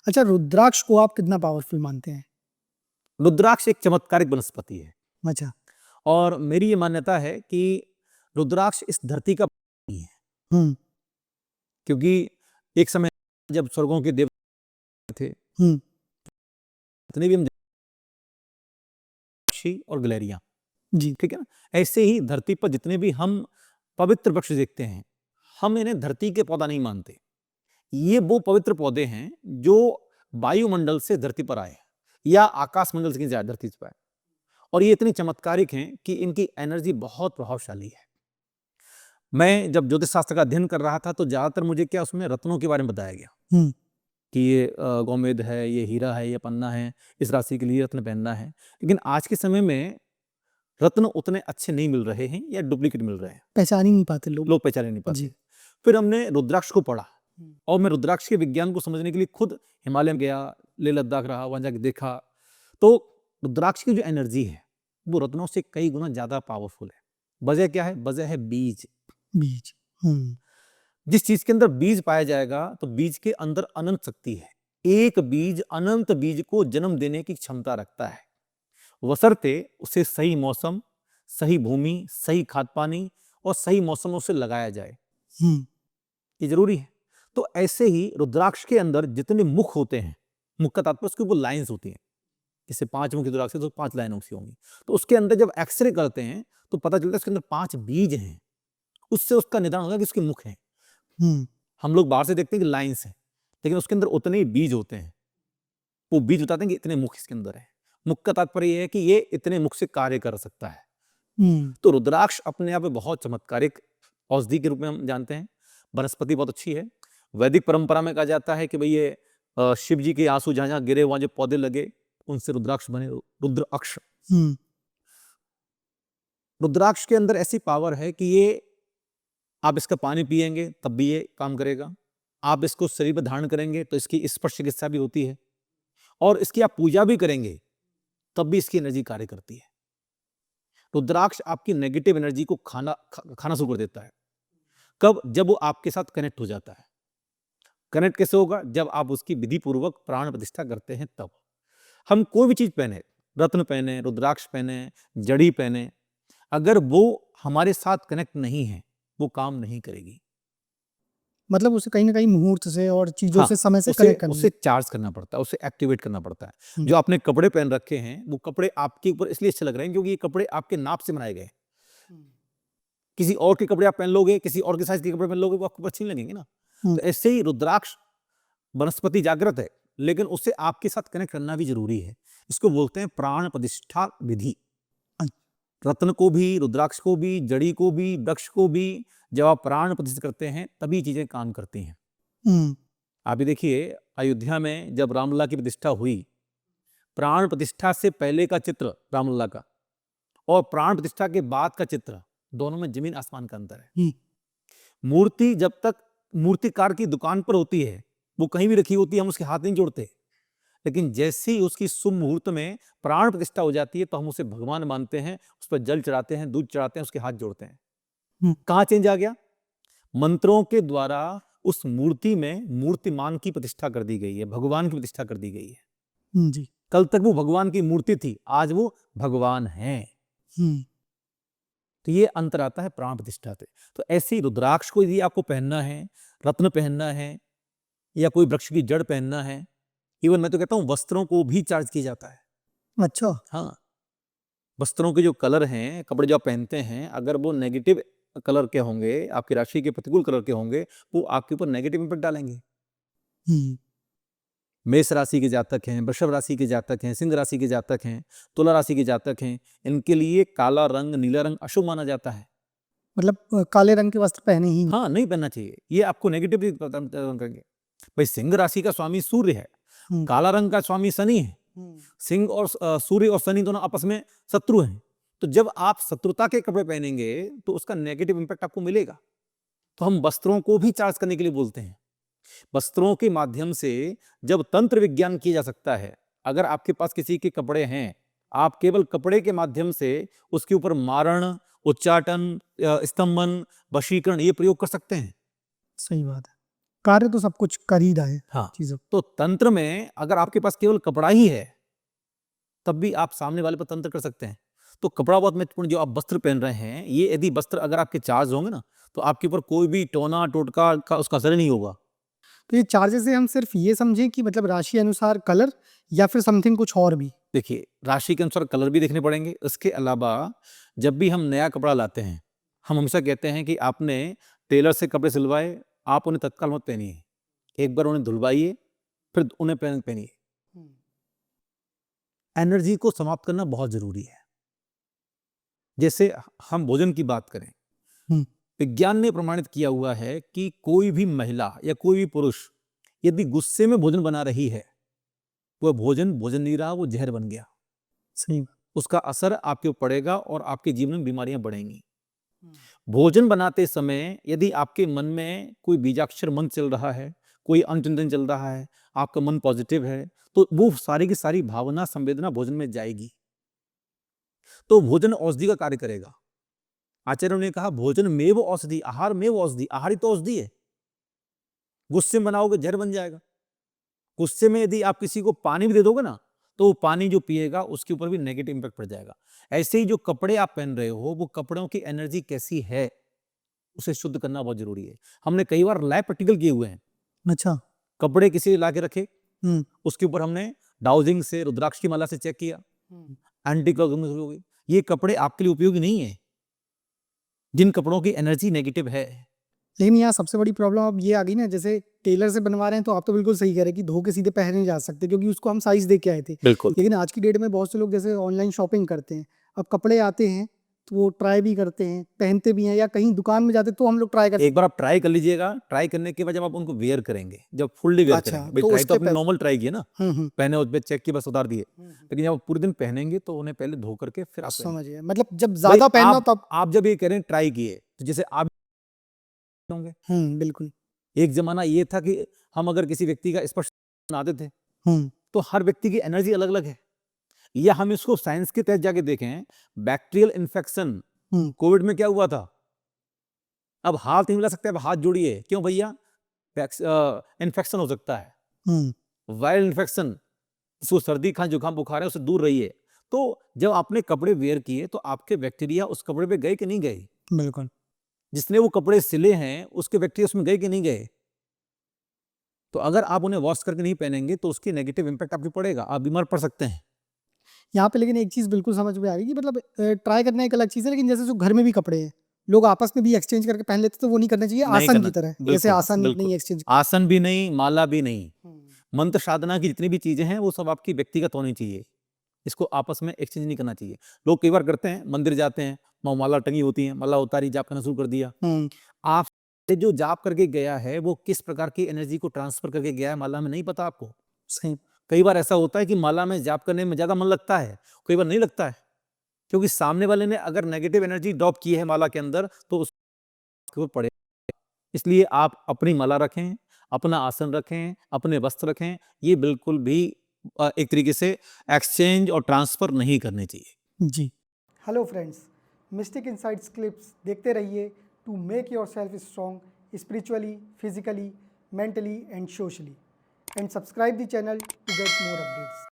अच्छा, रुद्राक्ष को आप कितना पावरफुल मानते हैं? रुद्राक्ष एक चमत्कारिक वनस्पति है अच्छा। और मेरी ये मान्यता है कि रुद्राक्ष इस धरती का नहीं है, हम्म क्योंकि एक समय जब स्वर्गों के देवता थे, हम्म जितने भी हम पक्षी और गिलहरियां, जी। ठीक है ना, ऐसे ही धरती पर जितने भी हम पवित्र वृक्ष देखते हैं, हम इन्हें धरती के पौधा नहीं मानते। ये वो पवित्र पौधे हैं जो वायुमंडल से धरती पर आए या आकाश मंडल से जाए धरती पर आए, और ये इतनी चमत्कारिक हैं कि इनकी एनर्जी बहुत प्रभावशाली है। मैं जब ज्योतिष शास्त्र का अध्ययन कर रहा था तो ज्यादातर मुझे क्या उसमें रत्नों के बारे में बताया गया हम्म कि ये गोमेद है, ये हीरा है, ये पन्ना है, इस राशि के लिए रत्न पहनना है। लेकिन आज के समय में रत्न उतने अच्छे नहीं मिल रहे हैं या डुप्लीकेट मिल रहे हैं, पहचान ही नहीं पाते लोग। पहचान नहीं पाते। जी। फिर हमने रुद्राक्ष को पढ़ा और मैं रुद्राक्ष के विज्ञान को समझने के लिए खुद हिमालय में गया, लेह लद्दाख रहा, वहां जाके देखा तो रुद्राक्ष की जो एनर्जी है वो रत्नों से कई गुना ज्यादा पावरफुल है। वजह क्या है? वजह है बीज। बीज। जिस चीज के अंदर बीज पाया जाएगा तो बीज के अंदर अनंत शक्ति है। एक बीज अनंत बीज को जन्म देने की क्षमता रखता है, बशर्ते उसे सही मौसम, सही भूमि, सही खाद पानी और सही मौसमों से लगाया जाए। ये जरूरी है। तो ऐसे ही रुद्राक्ष के अंदर जितने मुख होते हैं, मुख का तात्पर्य उसके ऊपर लाइंस होती हैं, जैसे 5 मुखी रुद्राक्ष है तो 5 लाइनों की होंगी। तो उसके अंदर जब एक्सरे करते हैं तो पता चलता है उसके अंदर 5 बीज हैं। उससे उसका निदान होगा कि उसके मुख हैं। हम लोग बाहर से देखते हैं कि लाइंस है, लेकिन उसके अंदर उतने ही बीज होते हैं। वो बीज बताते हैं कि इतने मुख इसके अंदर है। मुख का तात्पर्य यह है कि ये इतने मुख से कार्य कर सकता है। तो रुद्राक्ष अपने आप में बहुत चमत्कारिक औषधि के रूप में हम जानते हैं। वनस्पति बहुत अच्छी है। वैदिक परंपरा में कहा जाता है कि भाई ये शिव जी के आंसू जहां जहां गिरे, वहां जो पौधे लगे उनसे रुद्राक्ष बने, रुद्राक्ष। रुद्राक्ष के अंदर ऐसी पावर है कि ये आप इसका पानी पिएंगे तब भी ये काम करेगा, आप इसको शरीर पर धारण करेंगे तो इसकी स्पर्श चिकित्सा भी होती है, और इसकी आप पूजा भी करेंगे तब भी इसकी एनर्जी कार्य करती है। रुद्राक्ष आपकी नेगेटिव एनर्जी को खाना शुरू कर देता है। कब? जब वो आपके साथ कनेक्ट हो जाता है। कनेक्ट कैसे होगा? जब आप उसकी विधि पूर्वक प्राण प्रतिष्ठा करते हैं तब। हम कोई भी चीज पहने, रत्न पहने, रुद्राक्ष पहने, जड़ी पहने, अगर वो हमारे साथ कनेक्ट नहीं है वो काम नहीं करेगी। मतलब उसे कहीं ना कहीं मुहूर्त से और चीजों से, समय से उसे कनेक्ट करना उसे चार्ज करना पड़ता है, उसे एक्टिवेट करना पड़ता है। जो आपने कपड़े पहन रखे हैं वो कपड़े आपके ऊपर इसलिए अच्छे लग रहे हैं क्योंकि ये कपड़े आपके नाप से बनाए गए। किसी और के कपड़े आप पहन लोगे, किसी और के साइज के कपड़े पहन लोगे, वो आपको अच्छे नहीं लगेंगे ना। तो ऐसे ही रुद्राक्ष वनस्पति जागृत है, लेकिन उससे आपके साथ कनेक्ट करना भी जरूरी है। इसको बोलते हैं प्राण प्रतिष्ठा विधि। रत्न को भी, रुद्राक्ष को भी, जड़ी को भी, वृक्ष को भी जब आप प्राण प्रतिष्ठित करते हैं तभी चीजें काम करती हैं। आप भी देखिए, अयोध्या में जब रामलला की प्रतिष्ठा हुई, प्राण प्रतिष्ठा से पहले का चित्र रामलला का और प्राण प्रतिष्ठा के बाद का चित्र, दोनों में जमीन आसमान का अंतर है। मूर्ति जब तक मूर्तिकार की दुकान पर होती है, वो कहीं भी रखी होती है, हम उसके हाथ नहीं जोड़ते, लेकिन जैसे ही उसकी शुभ मुहूर्त में प्राण प्रतिष्ठा हो जाती है तो हम उसे भगवान मानते हैं, उस पर जल चढ़ाते हैं, दूध चढ़ाते हैं, उसके हाथ जोड़ते हैं। कहां चेंज आ गया? मंत्रों के द्वारा उस मूर्ति में मूर्तिमान की प्रतिष्ठा कर दी गई है, भगवान की प्रतिष्ठा कर दी गई है। जी। कल तक वो भगवान की मूर्ति थी, आज वो भगवान है। तो ये अंतर आता है प्राण प्रतिष्ठा से। तो ऐसे ही रुद्राक्ष को यदि आपको पहनना है, रत्न पहनना है या कोई वृक्ष की जड़ पहनना है, इवन मैं तो कहता हूं वस्त्रों को भी चार्ज किया जाता है। अच्छा। हाँ, वस्त्रों के जो कलर हैं, कपड़े जो आप पहनते हैं, अगर वो नेगेटिव कलर के होंगे, आपकी राशि के प्रतिकूल कलर के होंगे, वो आपके ऊपर नेगेटिव इंपैक्ट डालेंगे। मेष राशि के जातक हैं, वृषभ राशि के जातक हैं, सिंह राशि के जातक हैं, तुला राशि के जातक हैं, इनके लिए काला रंग, नीला रंग अशुभ माना जाता है। मतलब काले रंग के वस्त्र पहने ही हाँ, नहीं पहनना चाहिए, ये आपको नेगेटिव करेंगे। भाई सिंह राशि का स्वामी सूर्य है, काला रंग का स्वामी शनि है। सिंह और सूर्य और शनि दोनों आपस में शत्रु हैं, तो जब आप शत्रुता के कपड़े पहनेंगे तो उसका नेगेटिव इंपैक्ट आपको मिलेगा। तो हम वस्त्रों को भी चार्ज करने के लिए बोलते हैं। वस्त्रों के माध्यम से जब तंत्र विज्ञान किया जा सकता है, अगर आपके पास किसी के कपड़े हैं, आप केवल कपड़े के माध्यम से उसके ऊपर मारण, उच्चाटन, स्तंभन, वशीकरण ये प्रयोग कर सकते हैं। सही बात है। कार्य तो सब कुछ कर ही रहा है हाँ, चीज़ों। तो तंत्र में अगर आपके पास केवल कपड़ा ही है, तब भी आप सामने वाले पर तंत्र कर सकते हैं। तो कपड़ा बहुत महत्वपूर्ण, जो आप वस्त्र पहन रहे हैं, ये यदि वस्त्र अगर आपके चार्ज होंगे ना, तो आपके ऊपर कोई भी टोना टोटका का उसका असर ही नहीं होगा। तो ये चार्जेस से हम सिर्फ ये समझें कि मतलब राशि अनुसार कलर या फिर समथिंग कुछ और भी? देखिए, राशि के अनुसार कलर भी देखने पड़ेंगे। इसके अलावा जब भी हम नया कपड़ा लाते हैं, हम हमेशा कहते हैं कि आपने टेलर से कपड़े सिलवाए, आप उन्हें तत्काल मत पहनिए। एक बार उन्हें धुलवाइए, फिर उन्हें पहनिए। एनर्जी को समाप्त करना बहुत ज़रूरी है। जैसे हम भोजन की बात करें, हुँ। विज्ञान ने प्रमाणित किया हुआ है कि कोई भी महिला या कोई भी पुरुष यदि गुस्से में भोजन बना रही है, वह भोजन नहीं रहा, वो जहर बन गया। सही बात। उसका असर आपके ऊपर पड़ेगा और आपके जीवन में बीमारियां बढ़ेंगी। भोजन बनाते समय यदि आपके मन में कोई बीजाक्षर मंत्र चल रहा है, कोई अनुचिंतन चल रहा है, आपका मन पॉजिटिव है, तो वो सारी की सारी भावना संवेदना भोजन में जाएगी, तो भोजन औषधि का कार्य करेगा। आचार्यों ने कहा भोजन में वो औषधि, आहार में वो औषधि, आहार ही तो औषधि है। गुस्से में बनाओगे जहर बन जाएगा। गुस्से में यदि आप किसी को पानी भी दे दोगे ना, तो वो पानी जो पिएगा उसके ऊपर भी नेगेटिव इंपैक्ट पड़ जाएगा। ऐसे ही जो कपड़े आप पहन रहे हो, वो कपड़ों की एनर्जी कैसी है, उसे शुद्ध करना बहुत जरूरी है। हमने कई बार लैब प्रैक्टिकल किए हुए हैं। अच्छा। कपड़े किसी ला के रखे, हुँ। उसके ऊपर हमने डाउजिंग से, रुद्राक्ष की माला से चेक किया, हुँ। एंटी क्लॉक हो गई। ये कपड़े आपके लिए उपयोगी नहीं है, जिन कपड़ों की एनर्जी नेगेटिव है। लेकिन यहाँ सबसे बड़ी प्रॉब्लम अब ये आ गई ना, जैसे टेलर से बनवा रहे हैं तो आप तो बिल्कुल सही कह रहे हैं कि धो के सीधे पहने जा सकते क्योंकि उसको हम साइज़ दे के आए थे। बिल्कुल। लेकिन आज की डेट में बहुत से लोग जैसे ऑनलाइन शॉपिंग करते हैं, अब कपड़े आते हैं तो वो ट्राई भी करते हैं, पहनते भी हैं, या कहीं दुकान में जाते तो हम लोग ट्राई करते एक बार आप ट्राई कर लीजिएगा, ट्राई करने के बाद जब आप उनको वेयर करेंगे, जब फुल्ली वेयर अच्छा, करेंगे, भाई तो ट्राई तो उसके आपने नॉर्मल ट्राई किया ना, हुँ। पहने उस पे चेक किए बस उतार दिए, लेकिन जब आप पूरे दिन पहनेंगे तो उन्हें पहले धो करके फिर आप पहनेंगे। समझ गया। मतलब जब भाई ज़्यादा पहनना तब आप जब ये कह रहे हैं ट्राई किए, तो जैसे आप होंगे, बिल्कुल। एक जमाना ये था कि हम अगर किसी व्यक्ति का स्पर्श बनाते थे, हुँ। तो हर व्यक्ति की एनर्जी अलग अलग है। या हम इसको साइंस के तहत जाके देखें, बैक्टीरियल इन्फेक्शन, हुँ। कोविड में क्या हुआ था, अब हाथ नहीं मिला सकते, अब हाथ जोड़िए, क्यों भैया, इन्फेक्शन हो सकता है, हुँ। वायरल इन्फेक्शन, जिसको सर्दी खांसी जुकाम बुखार है उससे दूर रहिए। तो जब आपने कपड़े वेयर किए तो आपके बैक्टीरिया उस कपड़े पे गए कि नहीं गए, बिल्कुल। जिसने वो कपड़े सिले हैं उसके बैक्टीरिया उसमें गए कि नहीं गए। तो अगर आप उन्हें वॉश करके नहीं पहनेंगे तो उसकी नेगेटिव इंपैक्ट आपके पड़ेगा, आप बीमार पड़ सकते हैं। यहाँ पे लेकिन एक चीज़ बिल्कुल समझ में आ गई कि मतलब ट्राई करना एक अलग चीज़ है, लेकिन जैसे जो घर में भी कपड़े हैं, लोग आपस में भी एक्सचेंज करके पहन लेते, तो वो नहीं करना चाहिए नहीं आसन करना, की तरह। जैसे बिल्कुल आसन बिल्कुल, नहीं एक्सचेंज। आसन भी नहीं, माला भी नहीं, मंत्र साधना की जितनी भी चीजें हैं वो सब आपकी व्यक्तिगत होनी चाहिए, इसको आपस में एक्सचेंज नहीं करना चाहिए। लोग कई बार करते हैं, मंदिर जाते हैं, माला टंगी होती है, माला उतारी, जाप करना शुरू कर दिया। हुँ। आप जो जाप करके गया है वो किस प्रकार की एनर्जी को ट्रांसफर करके गया है माला में, नहीं पता आपको। सही। कई बार ऐसा होता है कि माला में जाप करने में ज्यादा मन लगता है, कई बार नहीं लगता है, क्योंकि सामने वाले ने अगर नेगेटिव एनर्जी ड्रॉप की है माला के अंदर तो उसके ऊपर पड़े। इसलिए आप अपनी माला रखें, अपना आसन रखें, अपने वस्त्र रखें, ये बिल्कुल भी एक तरीके से एक्सचेंज और ट्रांसफर नहीं करने चाहिए। जी। Hello friends, Mystic Insights clips देखते रहिए to make yourself strong spiritually, physically, mentally and socially, and subscribe the channel to get more updates.